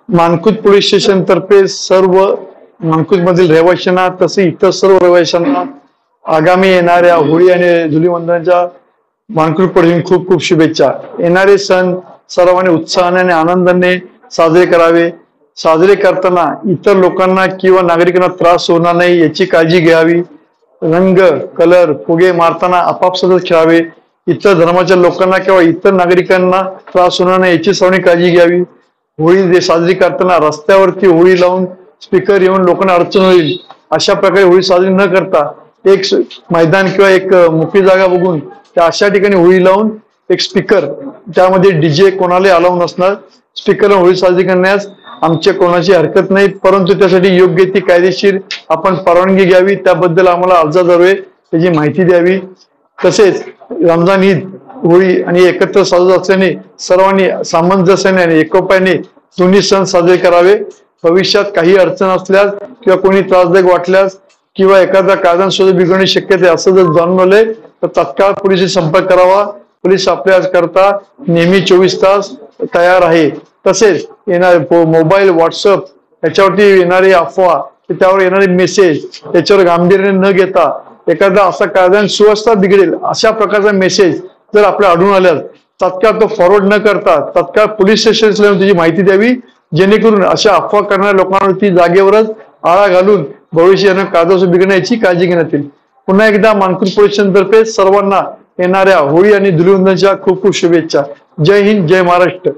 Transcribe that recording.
मानकुज police station तर्फे सर्व मानकुज मधील रहिवाशांना तसे इतर सर्व रहिवाशांना आगामी येणाऱ्या होळी आणि धुलीवंदनाच्या मानकुज पोलीस खूप खूप शुभेच्छा। येणारे सण सर्वांनी उत्साहाने आणि आनंदाने साजरे करावे। साजरे करताना इतर लोकांना किंवा नागरिकांना त्रास होणार नाही याची काळजी घ्यावी। रंग कलर फुगे मारताना आपापसातच खेळावे। इतर धर्माच्या लोकांना किंवा इतर नागरिकांना त्रास होणार नाही याची सर्वांनी काळजी घ्यावी। होळी साजरी करताना रस्त्यावरती होळी लावून स्पीकर येऊन लोकांना अडचण होईल अशा प्रकारे होळी साजरी न करता एक मैदान किंवा एक मोकळी जागा बघून त्या अशा ठिकाणी होळी लावून एक स्पीकर त्यामध्ये डीजे कोणाला अलाउ नसणार। स्पीकरला होळी साजरी करण्यास आमच्या कोणाची हरकत नाही, परंतु त्यासाठी योग्य ती कायदेशीर आपण परवानगी घ्यावी। त्याबद्दल आम्हाला अर्जदारांनी त्याची माहिती द्यावी। तसेच रमजान ईद होळी आणि एकत्र साजरा असल्याने सर्वांनी सामंजस्याने आणि एकोप्याने दोन्ही सण साजरे करावे। भविष्यात काही अडचण असल्यास किंवा कोणी त्रासदायक वाटल्यास किंवा एखादा कायद्यांसोबत बिघडण्याची शक्यता असं जर जाणवले तर तात्काळ पोलिसांशी संपर्क करावा। पोलीस आपल्या करता नेहमी 24 तास तयार आहे। तसेच येणारे मोबाईल व्हॉट्सअप याच्यावरती येणारी अफवा त्यावर येणारे मेसेज त्याच्यावर गांभीर्याने न घेता एखादा असा कायदा सुव्यवस्था बिघडेल अशा प्रकारचा मेसेज जर आपल्या आढळून आल्यास तात्काळ तो फॉरवर्ड न करता तात्काळ पोलीस स्टेशनला त्याची माहिती द्यावी, जेणेकरून अशा अफवा करणाऱ्या लोकांवरती जागेवरच आळा घालून भविष्याने कायदा बिघडण्याची काळजी घेण्यात येईल। पुन्हा एकदा मानकुज पोलीस स्टेशनतर्फे सर्वांना येणाऱ्या होळी आणि धुलीवंदनाच्या खूप खूप शुभेच्छा। जय हिंद, जय महाराष्ट्र।